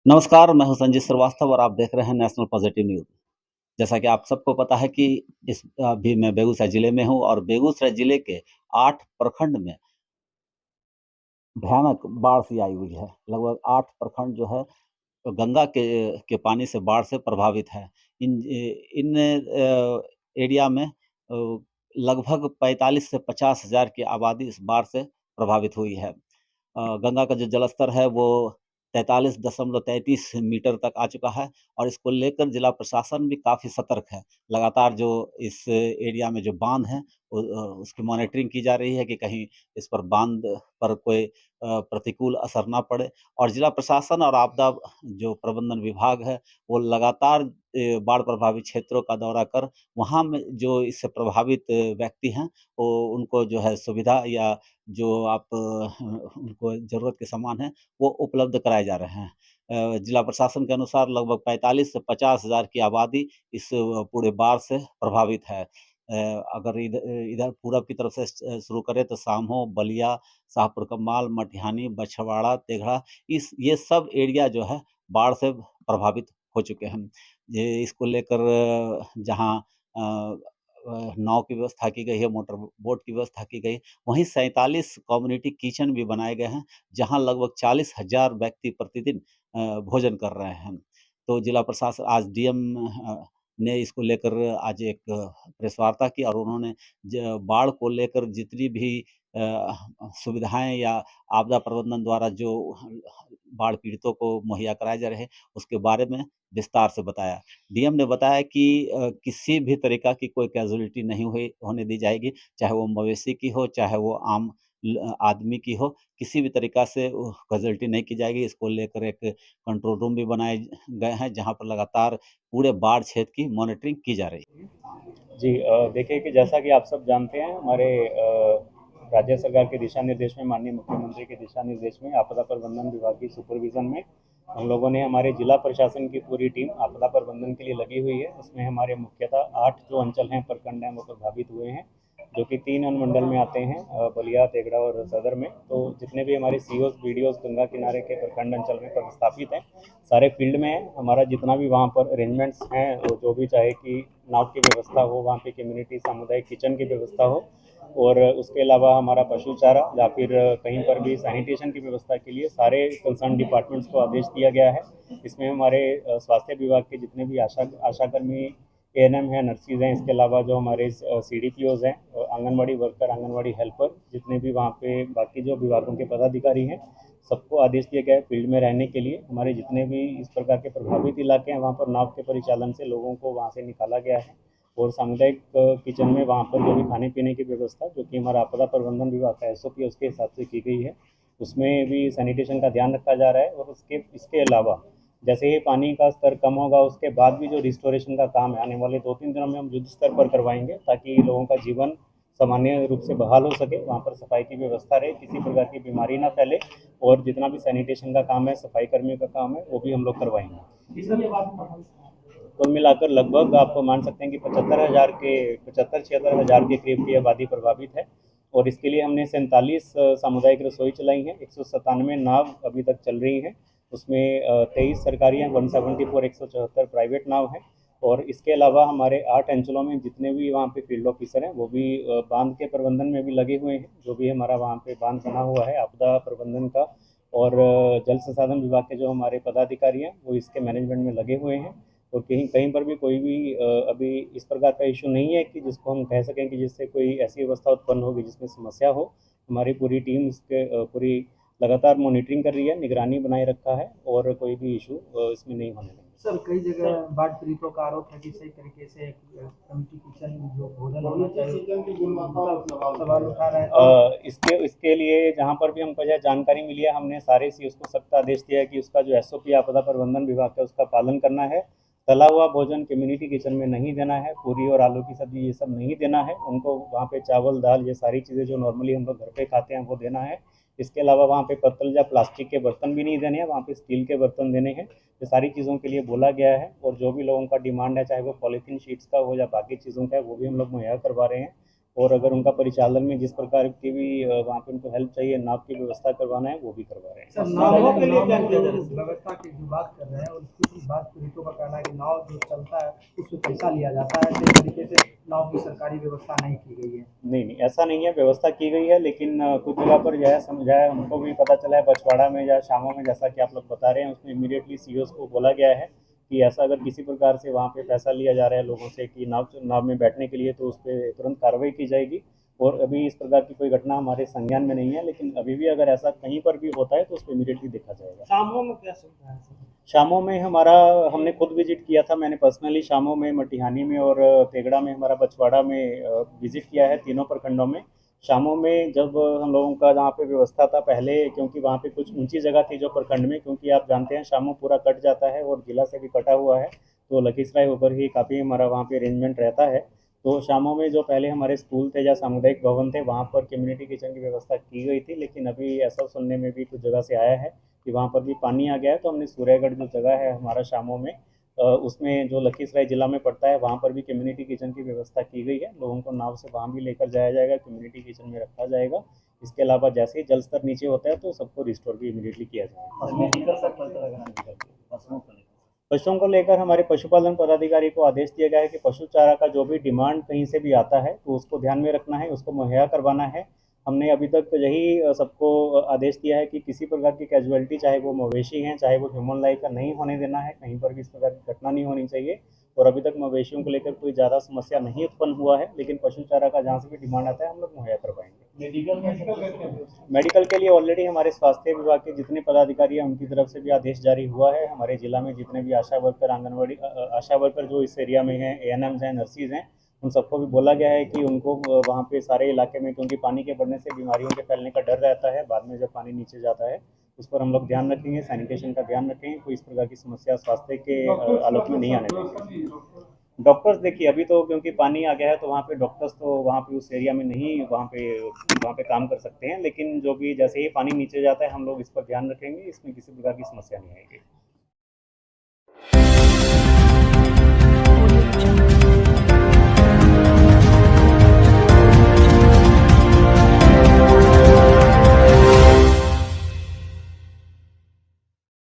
नमस्कार, मैं हूं संजीत श्रीवास्तव और आप देख रहे हैं नेशनल पॉजिटिव न्यूज़। जैसा कि आप सबको पता है कि अभी मैं बेगूसराय ज़िले में हूं और बेगूसराय ज़िले के 8 प्रखंड में भयानक बाढ़ सी आई हुई है। लगभग 8 प्रखंड जो है गंगा के पानी से बाढ़ से प्रभावित है। इन एरिया में लगभग 45 से 50 हज़ार की आबादी इस बाढ़ से प्रभावित हुई है। गंगा का जो जलस्तर है वो 43.33 मीटर तक आ चुका है और इसको लेकर जिला प्रशासन भी काफ़ी सतर्क है। लगातार जो इस एरिया में जो बाँध हैं उसकी मॉनिटरिंग की जा रही है कि कहीं इस पर बाँध पर कोई प्रतिकूल असर ना पड़े और जिला प्रशासन और आपदा जो प्रबंधन विभाग है, वो लगातार बाढ़ प्रभावित क्षेत्रों का दौरा कर वहाँ में जो इससे प्रभावित व्यक्ति हैं, वो उनको जो है सुविधा या जो उनको ज़रूरत के सामान हैं, वो उपलब्ध कराए जा रहे हैं। जिला प्रशासन के अनुसार लगभग 45 से 50 हज़ार की आबादी इस पूरे बाढ़ से प्रभावित है। अगर इधर पूरब की तरफ से शुरू करें तो साम्हो, बलिया, शाहपुर कमाल, मटिहानी, बछवाड़ा, तेघड़ा ये सब एरिया जो है बाढ़ से प्रभावित हो चुके हैं। ये इसको लेकर जहाँ नाव की व्यवस्था की गई है, मोटर बोट की व्यवस्था की गई, वहीं 47 कम्युनिटी किचन भी बनाए गए हैं, जहाँ लगभग 40,000 व्यक्ति प्रतिदिन भोजन कर रहे हैं। तो जिला प्रशासन आज डीएम ने इसको लेकर आज एक प्रेस वार्ता की और उन्होंने बाढ़ को लेकर जितनी भी सुविधाएं या आपदा प्रबंधन द्वारा जो बाढ़ पीड़ितों को मुहैया कराए जा रहे हैं उसके बारे में विस्तार से बताया। डीएम ने बताया कि किसी भी तरीका की कोई कैजुअलिटी नहीं हुई होने दी जाएगी, चाहे वो मवेशी की हो, चाहे वो आम आदमी की हो, किसी भी तरीका से कैजुअलिटी नहीं की जाएगी। इसको लेकर एक कंट्रोल रूम भी बनाए गए हैं, जहाँ पर लगातार पूरे बाढ़ क्षेत्र की मॉनिटरिंग की जा रही है। जी देखिए कि जैसा कि आप सब जानते हैं हमारे राज्य सरकार के दिशा निर्देश में माननीय मुख्यमंत्री के दिशा निर्देश में आपदा प्रबंधन विभाग की सुपरविज़न में हम लोगों ने हमारे जिला प्रशासन की पूरी टीम आपदा प्रबंधन के लिए लगी हुई है। उसमें हमारे मुख्यतः 8 जो अंचल हैं, प्रखंड हैं, वो प्रभावित हुए हैं, जो कि 3 अनुमंडल में आते हैं, बलिया, तेघड़ा और सदर में। तो जितने भी हमारे सीओस, बीडीओस गंगा किनारे के प्रखंड अंचल में स्थापित हैं, सारे फील्ड में हैं। हमारा जितना भी वहाँ पर अरेंजमेंट्स हैं, वो जो भी चाहे कि नाव की व्यवस्था हो, वहाँ पे कम्युनिटी सामुदायिक किचन की व्यवस्था हो, और उसके अलावा हमारा पशु चारा या फिर कहीं पर भी सैनिटेशन की व्यवस्था के लिए सारे कंसर्न डिपार्टमेंट्स को आदेश दिया गया है। इसमें हमारे स्वास्थ्य विभाग के जितने भी आशाकर्मी, एएनएम हैं, नर्सिस हैं, इसके अलावा जो हमारे सीडीपीओज हैं, आंगनवाड़ी वर्कर, आंगनवाड़ी हेल्पर, जितने भी वहाँ पे बाकी जो विभागों के पदाधिकारी हैं, सबको आदेश दिए गए फील्ड में रहने के लिए। हमारे जितने भी इस प्रकार के प्रभावित इलाके हैं, वहाँ पर नाव के परिचालन से लोगों को वहाँ से निकाला गया है, और सामुदायिक किचन में वहाँ पर जो भी खाने पीने की व्यवस्था, जो कि हमारा आपदा प्रबंधन विभाग का एसओपी है, उसके हिसाब से की गई है, उसमें भी सैनिटेशन का ध्यान रखा जा रहा है। और इसके अलावा जैसे ही पानी का स्तर कम होगा, उसके बाद भी जो रिस्टोरेशन का काम है, आने वाले 2-3 दिनों में हम युद्ध स्तर पर करवाएंगे, ताकि लोगों का जीवन सामान्य रूप से बहाल हो सके, वहाँ पर सफाई की व्यवस्था रहे, किसी प्रकार की बीमारी ना फैले, और जितना भी सैनिटेशन का काम है, सफाई कर्मियों का काम है, वो भी हम लोग करवाएंगे। कुल मिलाकर लगभग आप मान सकते हैं कि 75-76 हज़ार के करीब की आबादी प्रभावित है। और इसके लिए हमने 47 सामुदायिक रसोई चलाई हैं, 197 नाव अभी तक चल रही हैं, उसमें 23 सरकारी हैं, 174 174 प्राइवेट नाव हैं। और इसके अलावा हमारे 8 अंचलों में जितने भी वहाँ पे फील्ड ऑफिसर हैं, वो भी बांध के प्रबंधन में भी लगे हुए हैं। जो भी हमारा वहाँ पे बांध बना हुआ है आपदा प्रबंधन का, और जल संसाधन विभाग के जो हमारे पदाधिकारी हैं, वो इसके मैनेजमेंट में लगे हुए हैं। और कहीं कहीं पर भी कोई भी अभी इस प्रकार का इशू नहीं है कि जिसको हम कह सकें कि जिससे कोई ऐसी अवस्था उत्पन्न होगी जिसमें समस्या हो। हमारी पूरी टीम इसके पूरी लगातार मॉनिटरिंग कर रही है, निगरानी बनाए रखा है, और कोई भी इशू इसमें नहीं होने देंगे। सर, कई जगह बाढ़ पीड़ितों का आरोप है कि सही तरीके से कमिटी किचन जो भोजन होना चाहिए उनका सवाल उठा रहे हैं। इसके लिए जहाँ पर भी हमको जो जानकारी मिली है, हमने सारे सी उसको सख्त आदेश दिया है कि उसका जो एसओपी आपदा प्रबंधन विभाग का, उसका पालन करना है। तला हुआ भोजन कम्युनिटी किचन में नहीं देना है, पूरी और आलू की सब्जी ये सब नहीं देना है उनको। वहाँ पे चावल, दाल, ये सारी चीज़ें जो नॉर्मली हम लोग घर पे खाते हैं, वो देना है। इसके अलावा वहाँ पे पत्तल या प्लास्टिक के बर्तन भी नहीं देने हैं, वहाँ पे स्टील के बर्तन देने हैं। ये सारी चीज़ों के लिए बोला गया है। और जो भी लोगों का डिमांड है, चाहे वो पॉलीथीन शीट्स का हो या बाकी चीज़ों का है, वो भी हम लोग मुहैया करवा रहे हैं। और अगर उनका परिचालन में जिस प्रकार की भी वहाँ पे उनको हेल्प चाहिए, नाव की व्यवस्था करवाना है, वो भी करवा रहे हैं। सर नावों के लिए क्या किया जा रहा है? व्यवस्था की जो बात कर रहे हैं और इस बात पीड़ितों का कहना है कि नाव जो चलता है उसमें पैसा लिया जाता है, तो इस तरीके से नाव की सरकारी व्यवस्था नहीं की गई है। नहीं, ऐसा नहीं है, व्यवस्था की गई है, लेकिन कुछ जगह पर यह समझा है, हमको भी पता चला है बछवाड़ा में या शामों में, जैसा कि आप लोग बता रहे हैं, उसमें इमीडिएटली सीओस को बोला गया है कि ऐसा अगर किसी प्रकार से वहाँ पे पैसा लिया जा रहा है लोगों से कि नाव में बैठने के लिए, तो उस पर तुरंत कार्रवाई की जाएगी। और अभी इस प्रकार की कोई घटना हमारे संज्ञान में नहीं है, लेकिन अभी भी अगर ऐसा कहीं पर भी होता है तो उस पर इमीडिएटली देखा जाएगा। शामों में क्या सुविधा है? शामों में हमने खुद विजिट किया था, मैंने पर्सनली शामों में, मटिहानी में और तेगड़ा में, हमारा बछवाड़ा में विजिट किया है, तीनों प्रखंडों में। शामों में जब हम लोगों का जहाँ पे व्यवस्था था पहले, क्योंकि वहाँ पे कुछ ऊंची जगह थी जो प्रखंड में, क्योंकि आप जानते हैं शामों पूरा कट जाता है और जिला से भी कटा हुआ है, तो लखीसराय होकर ही काफ़ी हमारा वहाँ पे अरेंजमेंट रहता है। तो शामों में जो पहले हमारे स्कूल थे या सामुदायिक भवन थे, वहाँ पर कम्युनिटी किचन की व्यवस्था की गई थी, लेकिन अभी ऐसा सुनने में भी कुछ जगह से आया है कि वहाँ पर भी पानी आ गया है, तो हमने सूर्यगढ़ जो जगह है हमारा शामों में, उसमें जो लखीसराय जिला में पड़ता है, वहाँ पर भी कम्युनिटी किचन की व्यवस्था की गई है। लोगों को नाव से वहाँ भी लेकर जाया जाएगा, कम्युनिटी किचन में रखा जाएगा। इसके अलावा जैसे ही जल स्तर नीचे होता है तो सबको रिस्टोर भी इमीडिएटली किया जाएगा। पशुओं को लेकर हमारे पशुपालन पदाधिकारी को आदेश दिया गया है कि पशु चारा का जो भी डिमांड कहीं से भी आता है तो उसको ध्यान में रखना है, उसको मुहैया करवाना है। हमने अभी तक यही सबको आदेश दिया है कि किसी प्रकार की कैजुअलिटी, चाहे वो मवेशी हैं, चाहे वो ह्यूमन लाइफ का, नहीं होने देना है, कहीं पर भी इस प्रकार की घटना नहीं होनी चाहिए। और अभी तक मवेशियों को लेकर कोई ज़्यादा समस्या नहीं उत्पन्न हुआ है, लेकिन पशु चारा का जहाँ से भी डिमांड आता है हम लोग मुहैया करवाएंगे। मेडिकल के लिए ऑलरेडी हमारे स्वास्थ्य विभाग के जितने पदाधिकारी हैं उनकी तरफ से भी आदेश जारी हुआ है। हमारे जिला में जितने भी आशा वर्कर, आंगनवाड़ी आशा वर्कर जो इस एरिया में हैं, एएनएम्स हैं, नर्सिस हैं, उन सबको भी बोला गया है कि उनको वहाँ पे सारे इलाके में, क्योंकि पानी के बढ़ने से बीमारियों के फैलने का डर रहता है, बाद में जब पानी नीचे जाता है उस पर हम लोग ध्यान रखेंगे, सैनिटेशन का ध्यान रखेंगे, कोई इस प्रकार की समस्या स्वास्थ्य के आलोक में नहीं आने देंगे। डॉक्टर्स देखिए, अभी तो क्योंकि पानी आ गया है तो वहाँ पे डॉक्टर्स तो वहाँ पे उस एरिया में नहीं वहाँ पे काम कर सकते हैं, लेकिन जो भी जैसे ही पानी नीचे जाता है हम लोग इस पर ध्यान रखेंगे, इसमें किसी प्रकार की समस्या नहीं आएगी।